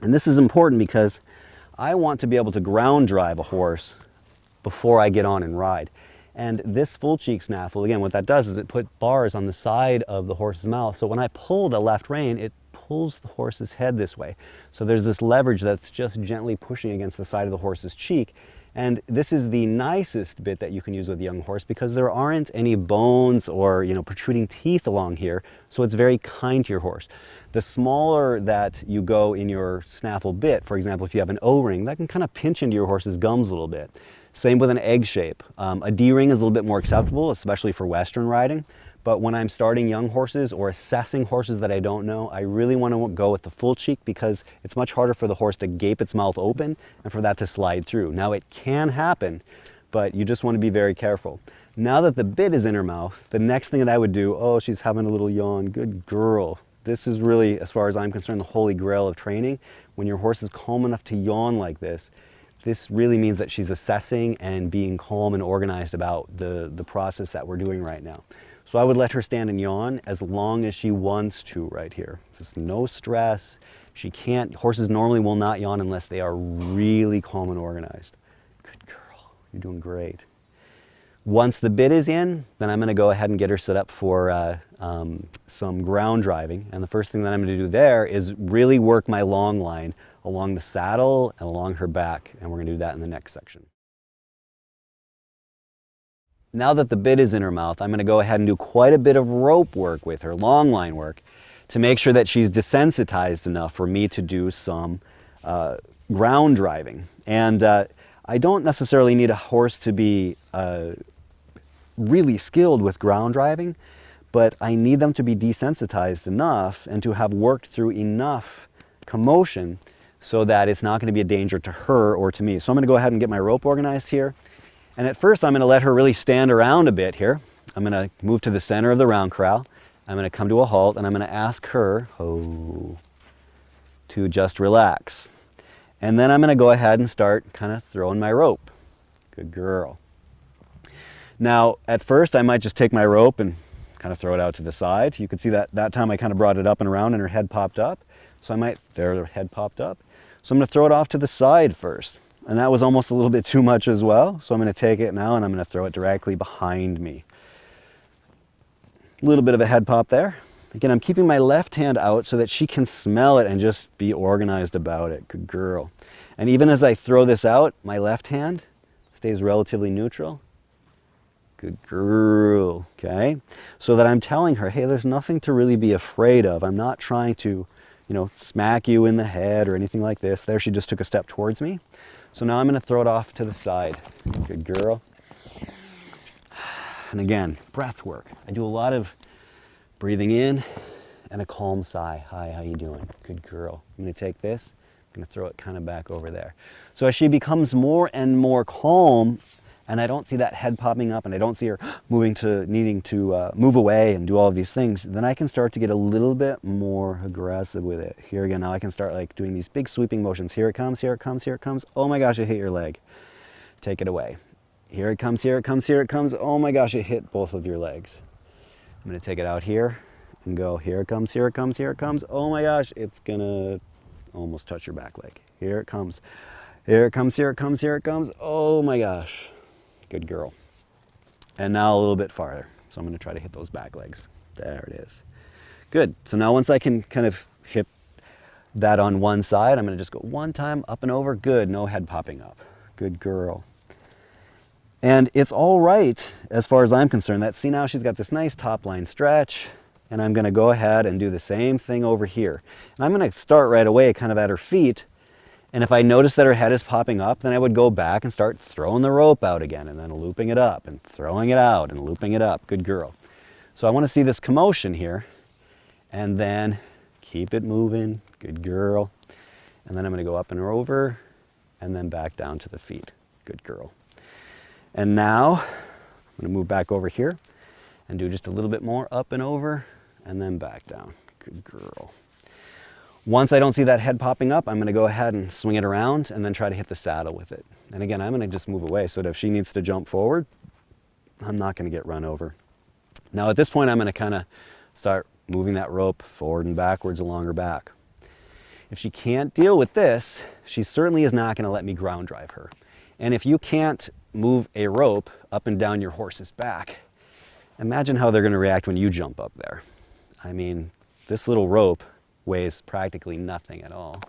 And this is important because I want to be able to ground drive a horse before I get on and ride. And this full cheek snaffle, again, what that does is it put bars on the side of the horse's mouth. So when I pull the left rein, it pulls the horse's head this way. So there's this leverage that's just gently pushing against the side of the horse's cheek. And this is the nicest bit that you can use with a young horse because there aren't any bones or protruding teeth along here. So it's very kind to your horse. The smaller that you go in your snaffle bit, for example, if you have an O-ring, that can kind of pinch into your horse's gums a little bit. Same with an egg shape. A D-ring is a little bit more acceptable, especially for Western riding. But when I'm starting young horses or assessing horses that I don't know, I really want to go with the full cheek because it's much harder for the horse to gape its mouth open and for that to slide through. Now it can happen, but you just want to be very careful. Now that the bit is in her mouth, the next thing that I would do, oh, she's having a little yawn, good girl. This is really, as far as I'm concerned, the holy grail of training. When your horse is calm enough to yawn like this, This really means that she's assessing and being calm and organized about the process that we're doing right now. So I would let her stand and yawn as long as she wants to right here. Just no stress. She can't, horses normally will not yawn unless they are really calm and organized. Good girl, you're doing great. Once the bit is in, then I'm gonna go ahead and get her set up for some ground driving. And the first thing that I'm gonna do there is really work my long line along the saddle and along her back. And we're gonna do that in the next section. Now that the bit is in her mouth, I'm gonna go ahead and do quite a bit of rope work with her, long line work, to make sure that she's desensitized enough for me to do some ground driving. And I don't necessarily need a horse to be really skilled with ground driving, but I need them to be desensitized enough and to have worked through enough commotion so that it's not going to be a danger to her or to me. So I'm going to go ahead and get my rope organized here. And at first I'm going to let her really stand around a bit here. I'm going to move to the center of the round corral. I'm going to come to a halt and I'm going to ask her to just relax. And then I'm going to go ahead and start kind of throwing my rope. Good girl. Now, at first, I might just take my rope and kind of throw it out to the side. You can see that time I kind of brought it up and around and her head popped up. So I might, there her head popped up. So I'm going to throw it off to the side first. And that was almost a little bit too much as well. So I'm going to take it now and I'm going to throw it directly behind me. A little bit of a head pop there. Again, I'm keeping my left hand out so that she can smell it and just be organized about it. Good girl. And even as I throw this out, my left hand stays relatively neutral. Good girl, okay? So that I'm telling her, hey, there's nothing to really be afraid of. I'm not trying to, smack you in the head or anything like this. There, she just took a step towards me. So now I'm gonna throw it off to the side. Good girl. And again, breath work. I do a lot of breathing in and a calm sigh. Hi, how you doing? Good girl. I'm gonna take this, I'm gonna throw it kind of back over there. So as she becomes more and more calm, and I don't see that head popping up and I don't see her needing to move away and do all of these things, then I can start to get a little bit more aggressive with it. Here again, now I can start like doing these big sweeping motions. Here it comes, here it comes, here it comes. Oh my gosh, it hit your leg. Take it away. Here it comes, here it comes, here it comes. Oh my gosh, it hit both of your legs. I'm gonna take it out here and go, here it comes, here it comes, here it comes. Oh my gosh, it's gonna almost touch your back leg. Here it comes. Here it comes, here it comes, here it comes. Oh my gosh. Good girl. And now a little bit farther. So I'm going to try to hit those back legs. There it is. Good. So now once I can kind of hit that on one side, I'm going to just go one time up and over. Good. No head popping up. Good girl. And it's all right as far as I'm concerned. See, now she's got this nice top line stretch. And I'm going to go ahead and do the same thing over here. And I'm going to start right away kind of at her feet. And if I notice that her head is popping up, then I would go back and start throwing the rope out again and then looping it up and throwing it out and looping it up. Good girl. So I want to see this commotion here and then keep it moving. Good girl. And then I'm going to go up and over and then back down to the feet. Good girl. And now I'm going to move back over here and do just a little bit more up and over and then back down. Good girl. Once I don't see that head popping up, I'm going to go ahead and swing it around and then try to hit the saddle with it. And again, I'm going to just move away so that if she needs to jump forward, I'm not going to get run over. Now at this point, I'm going to kind of start moving that rope forward and backwards along her back. If she can't deal with this, she certainly is not going to let me ground drive her. And if you can't move a rope up and down your horse's back, imagine how they're going to react when you jump up there. I mean, this little rope weighs practically nothing at all.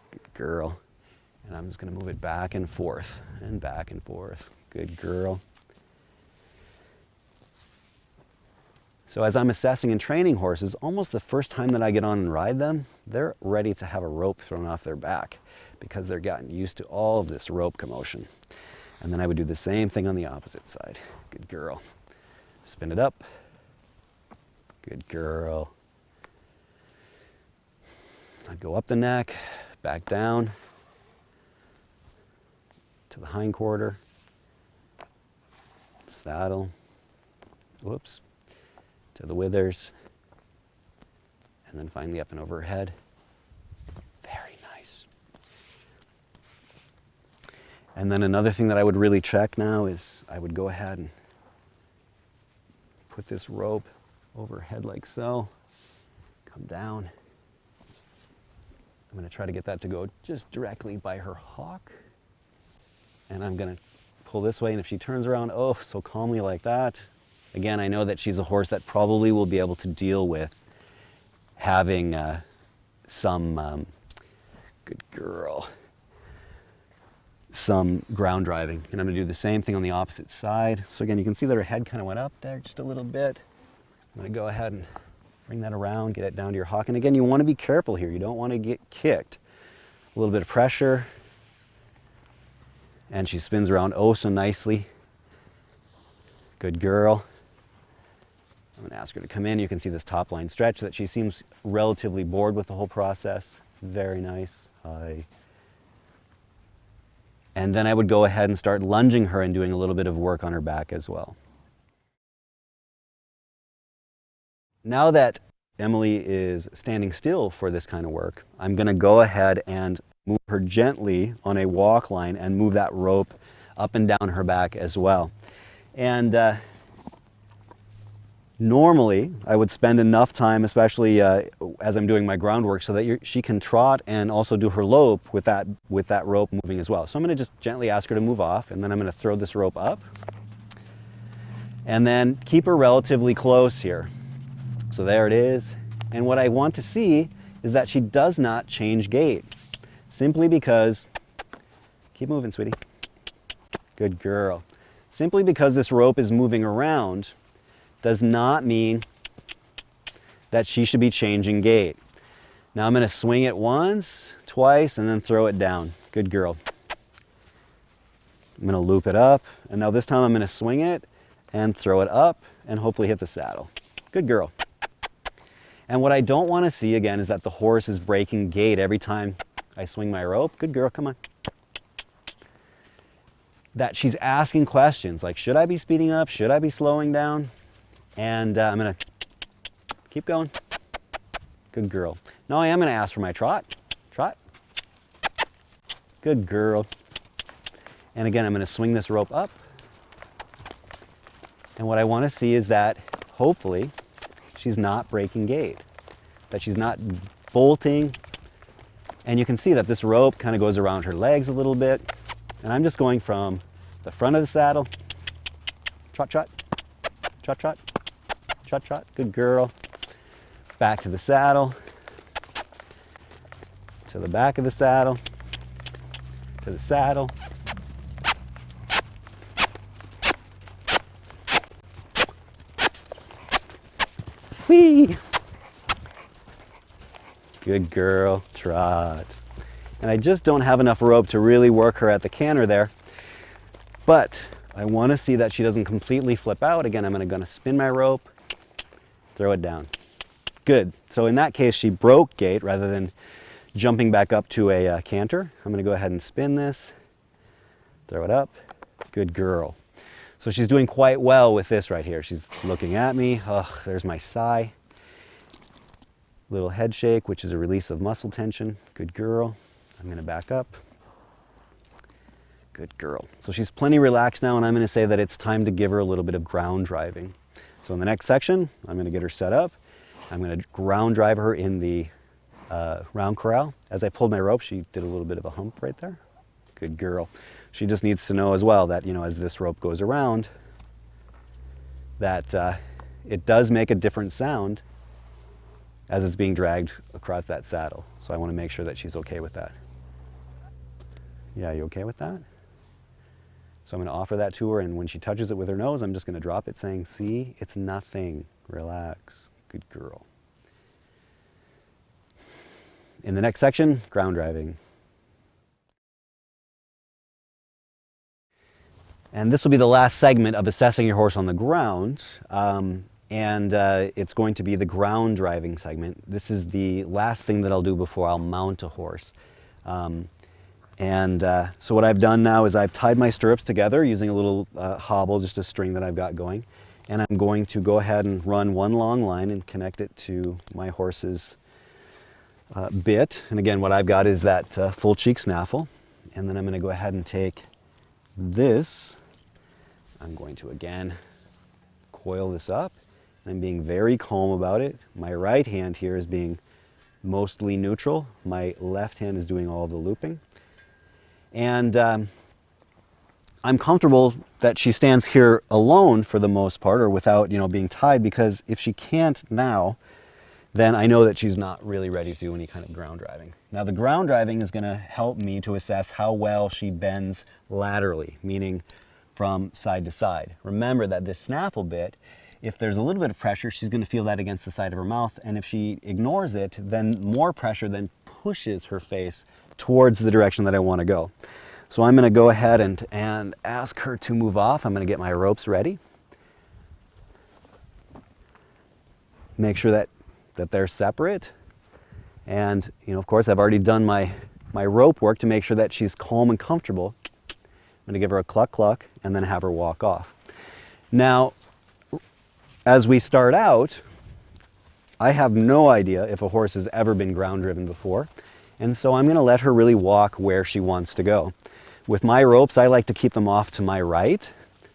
Good girl. And I'm just going to move it back and forth and back and forth. Good girl. So as I'm assessing and training horses, almost the first time that I get on and ride them, they're ready to have a rope thrown off their back because they're gotten used to all of this rope commotion. And then I would do the same thing on the opposite side. Good girl. Spin it up. Good girl. I'd go up the neck, back down to the hind quarter, saddle, whoops, to the withers, and then finally up and over her head. Very nice. And then another thing that I would really check now is I would go ahead and put this rope overhead like so, come down. I'm going to try to get that to go just directly by her hock. And I'm going to pull this way, and if she turns around, oh, so calmly like that, again, I know that she's a horse that probably will be able to deal with having some, good girl, some ground driving. And I'm going to do the same thing on the opposite side. So again, you can see that her head kind of went up there just a little bit. I'm going to go ahead and bring that around, get it down to your hock. And again, you want to be careful here. You don't want to get kicked. A little bit of pressure. And she spins around oh so nicely. Good girl. I'm going to ask her to come in. You can see this top line stretch that she seems relatively bored with the whole process. Very nice. Hi. And then I would go ahead and start lunging her and doing a little bit of work on her back as well. Now that Emily is standing still for this kind of work, I'm going to go ahead and move her gently on a walk line and move that rope up and down her back as well. And normally I would spend enough time, especially as I'm doing my groundwork, so that she can trot and also do her lope with that rope moving as well. So I'm going to just gently ask her to move off, and then I'm going to throw this rope up and then keep her relatively close here. So there it is. And what I want to see is that she does not change gait, simply because, keep moving, sweetie. Good girl. Simply because this rope is moving around does not mean that she should be changing gait. Now I'm going to swing it once, twice, and then throw it down. Good girl. I'm going to loop it up, and now this time I'm going to swing it and throw it up and hopefully hit the saddle. Good girl. And what I don't want to see again is that the horse is breaking gait every time I swing my rope. Good girl, come on. That she's asking questions like, should I be speeding up? Should I be slowing down? And I'm going to keep going. Good girl. Now I am going to ask for my trot. Trot. Good girl. And again, I'm going to swing this rope up. And what I want to see is that hopefully she's not breaking gait, that she's not bolting. And you can see that this rope kind of goes around her legs a little bit. And I'm just going from the front of the saddle, trot, trot, trot, trot, trot, trot, good girl, back to the saddle, to the back of the saddle, to the saddle, whee, good girl, trot. And I just don't have enough rope to really work her at the canter there. But I want to see that she doesn't completely flip out. Again, I'm going to spin my rope, throw it down. Good. So in that case, she broke gait rather than jumping back up to a canter. I'm going to go ahead and spin this, throw it up. Good girl. So she's doing quite well with this right here. She's looking at me. Ugh, there's my sigh. Little head shake, which is a release of muscle tension. Good girl. I'm going to back up. Good girl. So she's plenty relaxed now, and I'm going to say that it's time to give her a little bit of ground driving. So in the next section, I'm going to get her set up. I'm going to ground drive her in the round corral. As I pulled my rope, she did a little bit of a hump right there. Good girl. She just needs to know as well that, you know, as this rope goes around, that it does make a different sound as it's being dragged across that saddle. So I want to make sure that she's okay with that. Yeah, you okay with that? So I'm going to offer that to her, and when she touches it with her nose, I'm just going to drop it saying, see, it's nothing. Relax. Good girl. In the next section, ground driving. And this will be the last segment of assessing your horse on the ground. It's going to be the ground driving segment. This is the last thing that I'll do before I'll mount a horse. So what I've done now is I've tied my stirrups together using a little hobble, just a string that I've got going. And I'm going to go ahead and run one long line and connect it to my horse's bit. And again, what I've got is that full cheek snaffle. And then I'm going to go ahead and take this, I'm going to again coil this up. I'm being very calm about it. My right hand here is being mostly neutral. My left hand is doing all of the looping. And I'm comfortable that she stands here alone for the most part, or without, being tied, because if she can't now, then I know that she's not really ready to do any kind of ground driving. Now the ground driving is going to help me to assess how well she bends laterally, meaning from side to side. Remember that this snaffle bit, if there's a little bit of pressure, she's going to feel that against the side of her mouth, and if she ignores it, then more pressure then pushes her face towards the direction that I want to go. So I'm going to go ahead and ask her to move off. I'm going to get my ropes ready. Make sure that they're separate. And, of course, I've already done my rope work to make sure that she's calm and comfortable. I'm going to give her a cluck cluck and then have her walk off. Now, as we start out, I have no idea if a horse has ever been ground driven before. And so I'm going to let her really walk where she wants to go. With my ropes, I like to keep them off to my right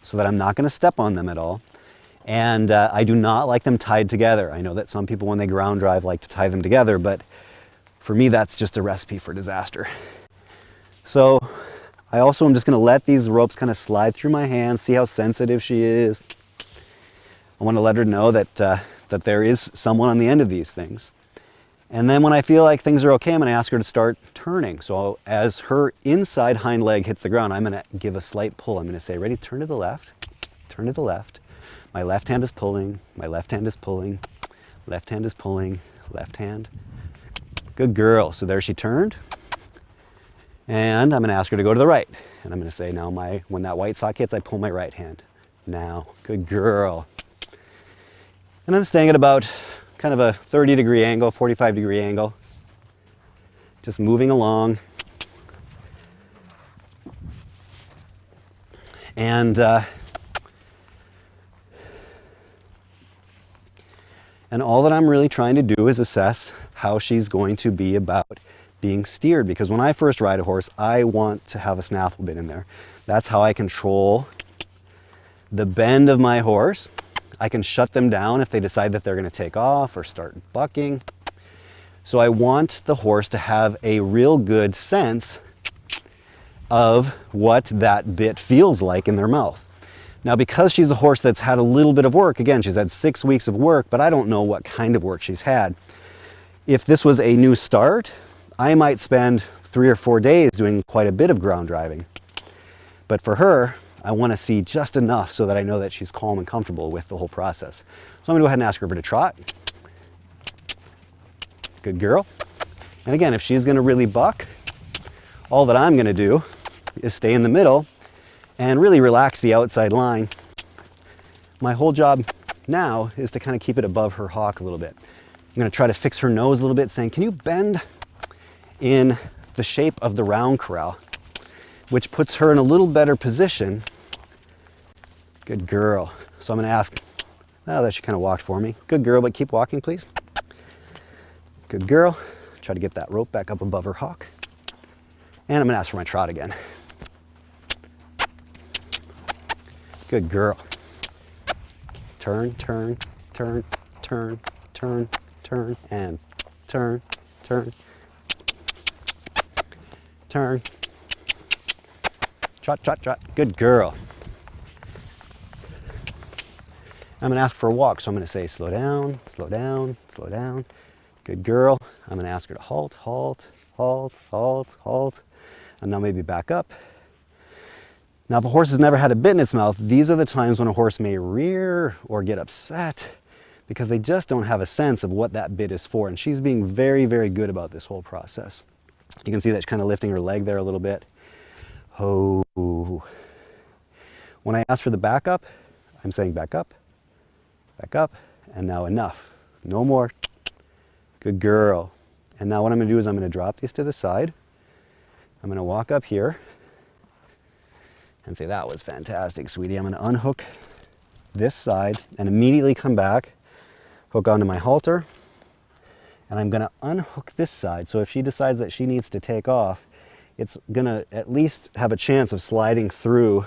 so that I'm not going to step on them at all. And I do not like them tied together. I know that some people, when they ground drive, like to tie them together, but for me, that's just a recipe for disaster. So I also am just going to let these ropes kind of slide through my hands, see how sensitive she is. I want to let her know that, that there is someone on the end of these things. And then when I feel like things are okay, I'm going to ask her to start turning. So as her inside hind leg hits the ground, I'm going to give a slight pull. I'm going to say, ready, turn to the left, turn to the left. My left hand is pulling, my left hand is pulling, left hand is pulling, left hand. Good girl. So there she turned. And I'm going to ask her to go to the right. And I'm going to say, now when that white sock hits, I pull my right hand. Now, good girl. And I'm staying at about kind of a 30-degree angle, 45-degree angle. Just moving along. And all that I'm really trying to do is assess how she's going to be about being steered. Because when I first ride a horse, I want to have a snaffle bit in there. That's how I control the bend of my horse. I can shut them down if they decide that they're going to take off or start bucking. So I want the horse to have a real good sense of what that bit feels like in their mouth. Now, because she's a horse that's had a little bit of work, again, she's had 6 weeks of work, but I don't know what kind of work she's had. If this was a new start, I might spend 3 or 4 days doing quite a bit of ground driving. But for her, I want to see just enough so that I know that she's calm and comfortable with the whole process. So I'm going to go ahead and ask her to trot. Good girl. And again, if she's going to really buck, all that I'm going to do is stay in the middle and really relax the outside line. My whole job now is to kind of keep it above her hock a little bit. I'm going to try to fix her nose a little bit, saying, can you bend in the shape of the round corral? Which puts her in a little better position. Good girl. So I'm going to ask, oh, that she kind of walked for me. Good girl, but keep walking, please. Good girl. Try to get that rope back up above her hock. And I'm going to ask for my trot again. Good girl. Turn, turn, turn, turn, turn, turn, and turn, turn, turn. Trot, trot, trot. Good girl. I'm going to ask for a walk, so I'm going to say slow down, slow down, slow down. Good girl. I'm going to ask her to halt, halt, halt, halt, halt, and now maybe back up. Now, if a horse has never had a bit in its mouth, these are the times when a horse may rear or get upset because they just don't have a sense of what that bit is for. And she's being very, very good about this whole process. You can see that she's kind of lifting her leg there a little bit. Oh. When I ask for the backup, I'm saying back up, and now enough. No more. Good girl. And now what I'm going to do is I'm going to drop these to the side. I'm going to walk up here and say, that was fantastic, sweetie. I'm going to unhook this side and immediately come back, hook onto my halter, and I'm going to unhook this side. So if she decides that she needs to take off, it's gonna at least have a chance of sliding through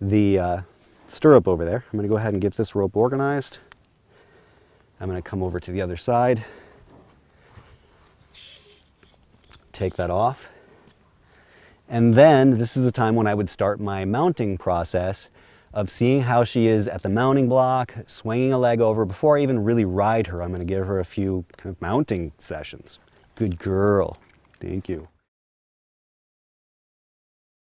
the stirrup over there. I'm gonna go ahead and get this rope organized. I'm gonna come over to the other side, take that off. And then this is the time when I would start my mounting process of seeing how she is at the mounting block, swinging a leg over. Before I even really ride her, I'm gonna give her a few kind of mounting sessions. Good girl, thank you.